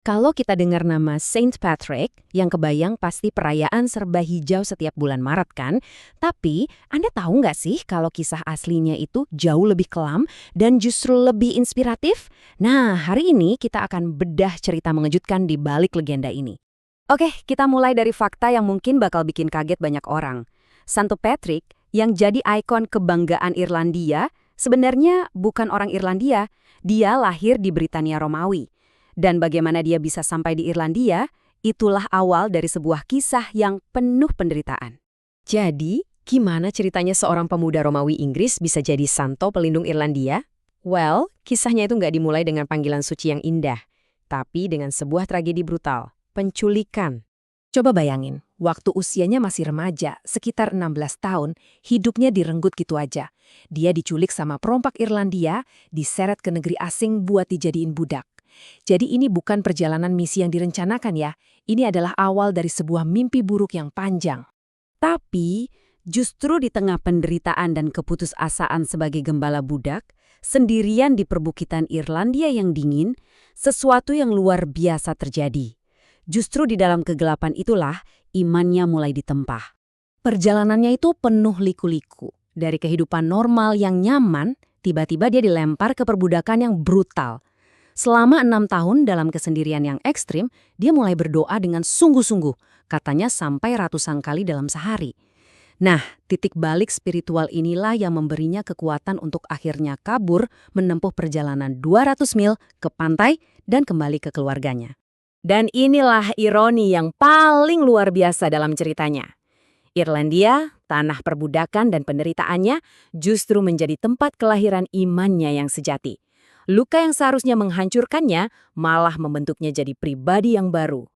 Kalau kita dengar nama Saint Patrick, yang kebayang pasti perayaan serba hijau setiap bulan Maret kan? Tapi, Anda tahu nggak sih kalau kisah aslinya itu jauh lebih kelam dan justru lebih inspiratif? Nah, hari ini kita akan bedah cerita mengejutkan di balik legenda ini. Oke, kita mulai dari fakta yang mungkin bakal bikin kaget banyak orang. Santo Patrick, yang jadi ikon kebanggaan Irlandia, sebenarnya bukan orang Irlandia. Dia lahir di Britania Romawi. Dan bagaimana dia bisa sampai di Irlandia, itulah awal dari sebuah kisah yang penuh penderitaan. Jadi, gimana ceritanya seorang pemuda Romawi Inggris bisa jadi santo pelindung Irlandia? Well, kisahnya itu nggak dimulai dengan panggilan suci yang indah, tapi dengan sebuah tragedi brutal, penculikan. Coba bayangin, waktu usianya masih remaja, sekitar 16 tahun, hidupnya direnggut gitu aja. Dia diculik sama perompak Irlandia, diseret ke negeri asing buat dijadiin budak. Jadi ini bukan perjalanan misi yang direncanakan ya, ini adalah awal dari sebuah mimpi buruk yang panjang. Tapi, justru di tengah penderitaan dan keputusasaan sebagai gembala budak, sendirian di perbukitan Irlandia yang dingin, sesuatu yang luar biasa terjadi. Justru di dalam kegelapan itulah imannya mulai ditempah. Perjalanannya itu penuh liku-liku. Dari kehidupan normal yang nyaman, tiba-tiba dia dilempar ke perbudakan yang brutal. Selama 6 tahun dalam kesendirian yang ekstrim, dia mulai berdoa dengan sungguh-sungguh, katanya sampai ratusan kali dalam sehari. Nah, titik balik spiritual inilah yang memberinya kekuatan untuk akhirnya kabur menempuh perjalanan 200 mil ke pantai dan kembali ke keluarganya. Dan inilah ironi yang paling luar biasa dalam ceritanya. Irlandia, tanah perbudakan dan penderitaannya, justru menjadi tempat kelahiran imannya yang sejati. Luka yang seharusnya menghancurkannya malah membentuknya jadi pribadi yang baru.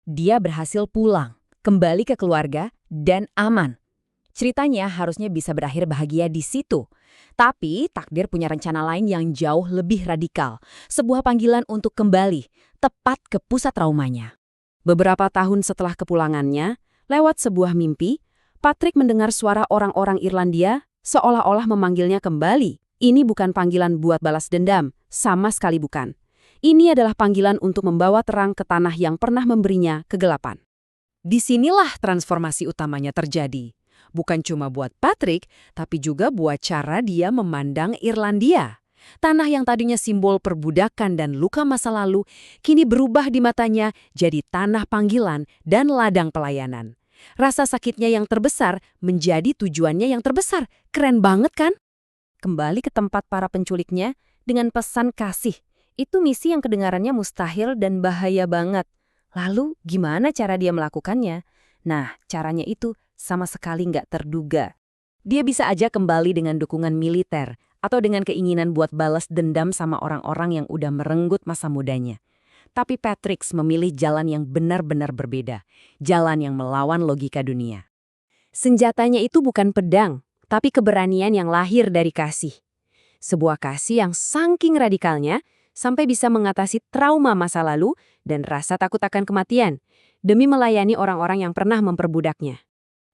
Dia berhasil pulang, kembali ke keluarga, dan aman. Ceritanya harusnya bisa berakhir bahagia di situ. Tapi takdir punya rencana lain yang jauh lebih radikal. Sebuah panggilan untuk kembali, tepat ke pusat traumanya. Beberapa tahun setelah kepulangannya, lewat sebuah mimpi, Patrick mendengar suara orang-orang Irlandia seolah-olah memanggilnya kembali. Ini bukan panggilan buat balas dendam, sama sekali bukan. Ini adalah panggilan untuk membawa terang ke tanah yang pernah memberinya kegelapan. Disinilah transformasi utamanya terjadi. Bukan cuma buat Patrick, tapi juga buat cara dia memandang Irlandia. Tanah yang tadinya simbol perbudakan dan luka masa lalu, kini berubah di matanya jadi tanah panggilan dan ladang pelayanan. Rasa sakitnya yang terbesar menjadi tujuannya yang terbesar. Keren banget kan? Kembali ke tempat para penculiknya dengan pesan kasih. Itu misi yang kedengarannya mustahil dan bahaya banget. Lalu gimana cara dia melakukannya? Nah, caranya itu sama sekali nggak terduga. Dia bisa aja kembali dengan dukungan militer atau dengan keinginan buat balas dendam sama orang-orang yang udah merenggut masa mudanya. Tapi Patrick memilih jalan yang benar-benar berbeda. Jalan yang melawan logika dunia. Senjatanya itu bukan pedang, tapi keberanian yang lahir dari kasih. Sebuah kasih yang saking radikalnya sampai bisa mengatasi trauma masa lalu dan rasa takut akan kematian demi melayani orang-orang yang pernah memperbudaknya.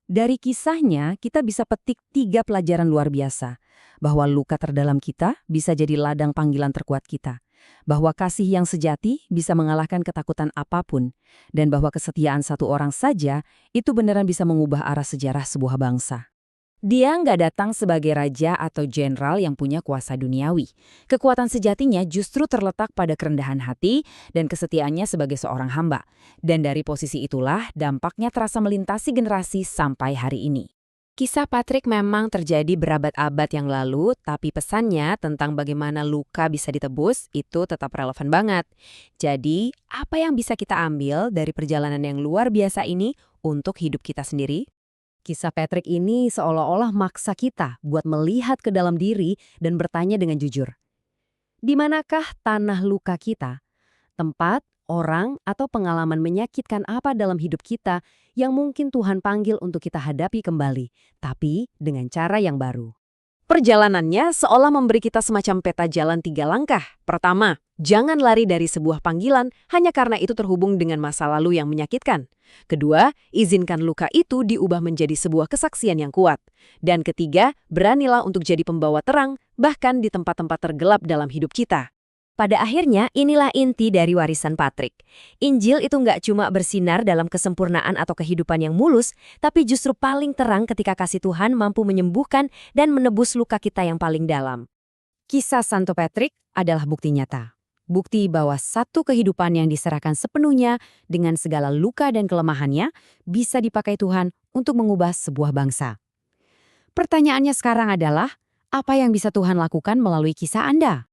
Dari kisahnya, kita bisa petik 3 pelajaran luar biasa. Bahwa luka terdalam kita bisa jadi ladang panggilan terkuat kita. Bahwa kasih yang sejati bisa mengalahkan ketakutan apapun. Dan bahwa kesetiaan satu orang saja itu beneran bisa mengubah arah sejarah sebuah bangsa. Dia nggak datang sebagai raja atau jenderal yang punya kuasa duniawi. Kekuatan sejatinya justru terletak pada kerendahan hati dan kesetiaannya sebagai seorang hamba. Dan dari posisi itulah dampaknya terasa melintasi generasi sampai hari ini. Kisah Patrick memang terjadi berabad-abad yang lalu, tapi pesannya tentang bagaimana luka bisa ditebus itu tetap relevan banget. Jadi, apa yang bisa kita ambil dari perjalanan yang luar biasa ini untuk hidup kita sendiri? Kisah Patrick ini seolah-olah maksa kita buat melihat ke dalam diri dan bertanya dengan jujur. Di manakah tanah luka kita? Tempat, orang, atau pengalaman menyakitkan apa dalam hidup kita yang mungkin Tuhan panggil untuk kita hadapi kembali, tapi dengan cara yang baru. Perjalanannya seolah memberi kita semacam peta jalan 3 langkah. Pertama, jangan lari dari sebuah panggilan hanya karena itu terhubung dengan masa lalu yang menyakitkan. Kedua, izinkan luka itu diubah menjadi sebuah kesaksian yang kuat. Dan ketiga, beranilah untuk jadi pembawa terang, bahkan di tempat-tempat tergelap dalam hidup kita. Pada akhirnya, inilah inti dari warisan Patrick. Injil itu nggak cuma bersinar dalam kesempurnaan atau kehidupan yang mulus, tapi justru paling terang ketika kasih Tuhan mampu menyembuhkan dan menebus luka kita yang paling dalam. Kisah Santo Patrick adalah bukti nyata. Bukti bahwa satu kehidupan yang diserahkan sepenuhnya dengan segala luka dan kelemahannya bisa dipakai Tuhan untuk mengubah sebuah bangsa. Pertanyaannya sekarang adalah, apa yang bisa Tuhan lakukan melalui kisah Anda?